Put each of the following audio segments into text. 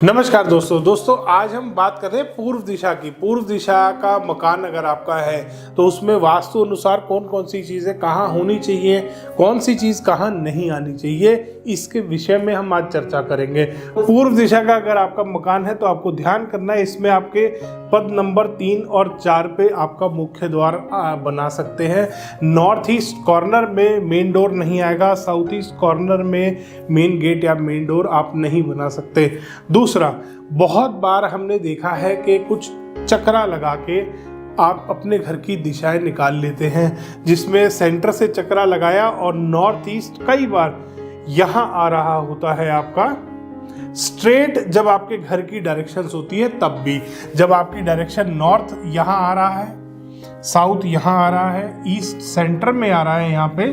नमस्कार दोस्तों आज हम बात कर रहे हैं पूर्व दिशा की। पूर्व दिशा का मकान अगर आपका है तो उसमें वास्तु अनुसार कौन कौन सी चीज़ें कहाँ होनी चाहिए, कौन सी चीज़ कहाँ नहीं आनी चाहिए, इसके विषय में हम आज चर्चा करेंगे। पूर्व दिशा का अगर आपका मकान है तो आपको ध्यान करना है, इसमें आपके पद नंबर 3 और 4 पे आपका मुख्य द्वार बना सकते हैं। नॉर्थ ईस्ट कॉर्नर में मेन डोर नहीं आएगा, साउथ ईस्ट कॉर्नर में मेन गेट या मेन डोर आप नहीं बना सकते। दूसरा, बहुत बार हमने देखा है कि कुछ चक्रा लगा के आप अपने घर की दिशाएं निकाल लेते हैं, जिसमें सेंटर से चक्रा लगाया और नॉर्थ ईस्ट कई बार यहाँ आ रहा होता है आपका स्ट्रेट। जब आपके घर की डायरेक्शंस होती है तब भी, जब आपकी डायरेक्शन नॉर्थ यहाँ आ रहा है, साउथ यहाँ आ रहा है, ईस्ट सेंटर में आ रहा है, यहाँ पे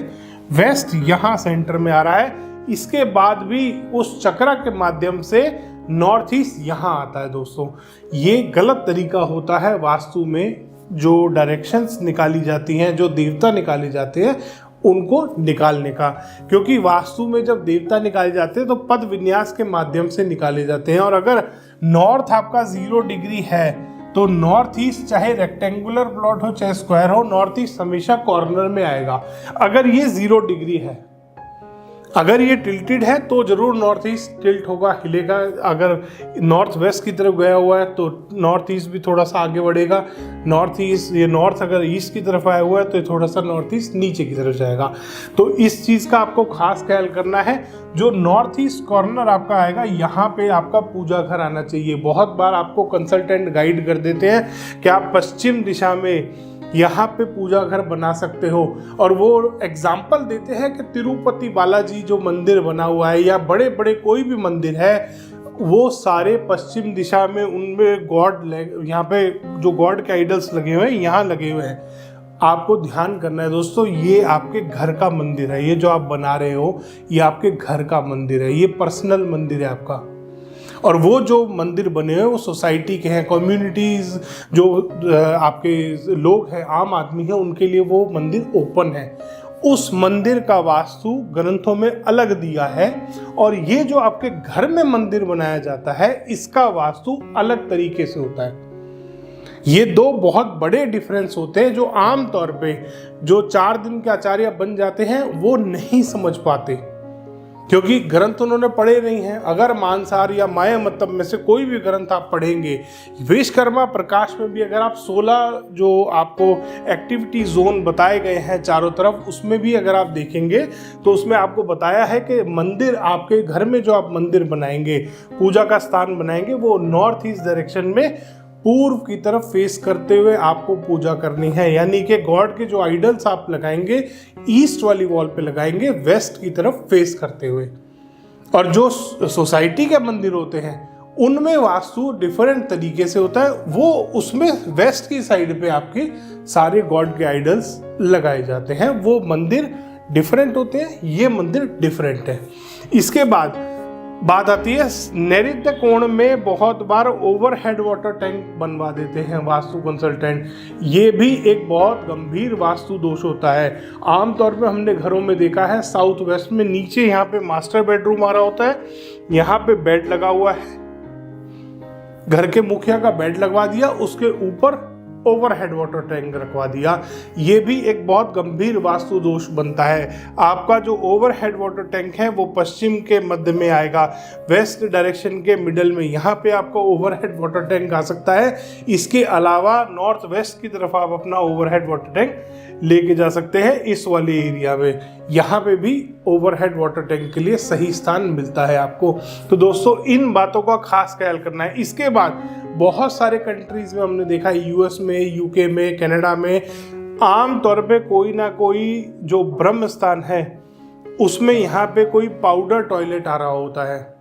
वेस्ट यहाँ सेंटर में आ रहा है, इसके बाद भी उस चक्रा के माध्यम से नॉर्थ ईस्ट यहाँ आता है। दोस्तों, ये गलत तरीका होता है वास्तु में। जो डायरेक्शंस निकाली जाती हैं, जो देवता निकाले जाते हैं, उनको निकालने का, क्योंकि वास्तु में जब देवता निकाले जाते हैं तो पद विन्यास के माध्यम से निकाले जाते हैं। और अगर नॉर्थ आपका 0 डिग्री है तो नॉर्थ ईस्ट चाहे रेक्टेंगुलर प्लॉट हो चाहे स्क्वायर हो, नॉर्थ ईस्ट हमेशा कॉर्नर में आएगा। अगर ये 0 डिग्री है, अगर ये टिल्टेड है तो जरूर नॉर्थ ईस्ट टिल्ट होगा, हिलेगा। अगर नॉर्थ वेस्ट की तरफ गया हुआ है तो नॉर्थ ईस्ट भी थोड़ा सा आगे बढ़ेगा। नॉर्थ ईस्ट, ये नॉर्थ अगर ईस्ट की तरफ आया हुआ है तो थोड़ा सा नॉर्थ ईस्ट नीचे की तरफ जाएगा। तो इस चीज़ का आपको खास ख्याल करना है। जो नॉर्थ ईस्ट कॉर्नर आपका आएगा, यहाँ पे आपका पूजा घर आना चाहिए। बहुत बार आपको कंसल्टेंट गाइड कर देते हैं कि आप पश्चिम दिशा में यहाँ पे पूजा घर बना सकते हो, और वो एग्जाम्पल देते हैं कि तिरुपति बालाजी जो मंदिर बना हुआ है या बड़े बड़े कोई भी मंदिर है, वो सारे पश्चिम दिशा में, उनमें गॉड, यहाँ पे जो गॉड के आइडल्स लगे हुए हैं यहाँ लगे हुए हैं। आपको ध्यान करना है दोस्तों, ये आपके घर का मंदिर है। ये जो आप बना रहे हो ये आपके घर का मंदिर है, ये पर्सनल मंदिर है आपका। और वो जो मंदिर बने हुए वो सोसाइटी के हैं, कम्युनिटीज़ जो आपके लोग हैं, आम आदमी है, उनके लिए वो मंदिर ओपन है। उस मंदिर का वास्तु ग्रंथों में अलग दिया है, और ये जो आपके घर में मंदिर बनाया जाता है इसका वास्तु अलग तरीके से होता है। ये दो बहुत बड़े डिफरेंस होते हैं जो आम तौर पे जो 4 दिन के आचार्य बन जाते हैं वो नहीं समझ पाते, क्योंकि ग्रंथ उन्होंने पढ़े नहीं हैं। अगर मानसार या माया मतलब में से कोई भी ग्रंथ आप पढ़ेंगे, विश्वकर्मा प्रकाश में भी अगर आप 16 जो आपको एक्टिविटी जोन बताए गए हैं चारों तरफ, उसमें भी अगर आप देखेंगे तो उसमें आपको बताया है कि मंदिर, आपके घर में जो आप मंदिर बनाएंगे, पूजा का स्थान बनाएंगे, वो नॉर्थ ईस्ट डायरेक्शन में पूर्व की तरफ फेस करते हुए आपको पूजा करनी है। यानी कि गॉड के जो आइडल्स आप लगाएंगे ईस्ट वाली वॉल पे लगाएंगे, वेस्ट की तरफ फेस करते हुए। और जो सोसाइटी के मंदिर होते हैं उनमें वास्तु डिफरेंट तरीके से होता है, वो उसमें वेस्ट की साइड पे आपके सारे गॉड के आइडल्स लगाए जाते हैं। वो मंदिर डिफरेंट होते हैं, ये मंदिर डिफरेंट है। इसके बाद बात आती है नैऋत्य कोण में बहुत बार ओवरहेड वाटर टैंक बनवा देते हैं वास्तु कंसल्टेंट। ये भी एक बहुत गंभीर वास्तु दोष होता है। आमतौर पे हमने घरों में देखा है साउथ वेस्ट में नीचे यहाँ पे मास्टर बेडरूम आ रहा होता है, यहाँ पे बेड लगा हुआ है, घर के मुखिया का बेड लगवा दिया, उसके ऊपर ओवरहेड वाटर टैंक रखवा दिया। ये भी एक बहुत गंभीर वास्तु दोष बनता है। आपका जो ओवरहेड वाटर टैंक है वो पश्चिम के मध्य में आएगा, वेस्ट डायरेक्शन के मिडल में यहाँ पे आपका ओवरहेड वाटर टैंक आ सकता है। इसके अलावा नॉर्थ वेस्ट की तरफ आप अपना ओवरहेड वाटर टैंक लेके जा सकते हैं। इस वाले एरिया में यहाँ पे भी ओवरहेड वाटर टैंक के लिए सही स्थान मिलता है आपको। तो दोस्तों, इन बातों का खास ख्याल करना है। इसके बाद बहुत सारे कंट्रीज में हमने देखा, यूएस में, यूके में, कनाडा में, आम तौर पे कोई ना कोई जो ब्रह्म स्थान है उसमें यहाँ पे कोई पाउडर टॉयलेट आ रहा होता है।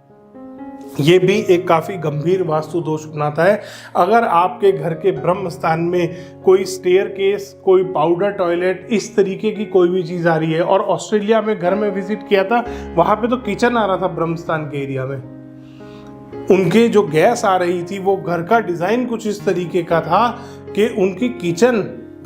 ये भी एक काफ़ी गंभीर वास्तु दोष बनाता है। अगर आपके घर के ब्रह्म स्थान में कोई स्टेयर केस, कोई पाउडर टॉयलेट, इस तरीके की कोई भी चीज़ आ रही है, और ऑस्ट्रेलिया में घर में विजिट किया था, वहाँ पे तो किचन आ रहा था ब्रह्म स्थान के एरिया में, उनके जो गैस आ रही थी वो घर का डिज़ाइन कुछ इस तरीके का था कि उनकी किचन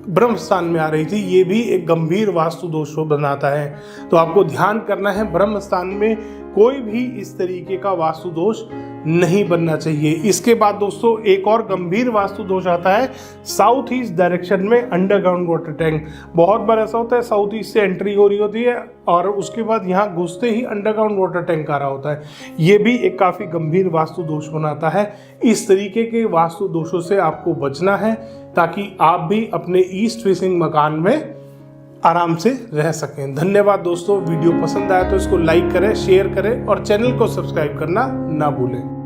ब्रह्म स्थान में आ रही थी। ये भी एक गंभीर वास्तु दोष बनाता है। तो आपको ध्यान करना है, ब्रह्म स्थान में कोई भी इस तरीके का वास्तु दोष नहीं बनना चाहिए। इसके बाद दोस्तों एक और गंभीर वास्तु दोष आता है साउथ ईस्ट डायरेक्शन में अंडरग्राउंड वाटर टैंक। बहुत बार ऐसा होता है साउथ ईस्ट से एंट्री हो रही होती है और उसके बाद यहाँ घुसते ही अंडरग्राउंड वाटर टैंक आ रहा होता है। ये भी एक काफ़ी गंभीर वास्तु दोष बनाता है। इस तरीके के वास्तु दोषों से आपको बचना है ताकि आप भी अपने ईस्ट फेसिंग मकान में आराम से रह सकें। धन्यवाद दोस्तों, वीडियो पसंद आया तो इसको लाइक करें, शेयर करें और चैनल को सब्सक्राइब करना ना भूलें।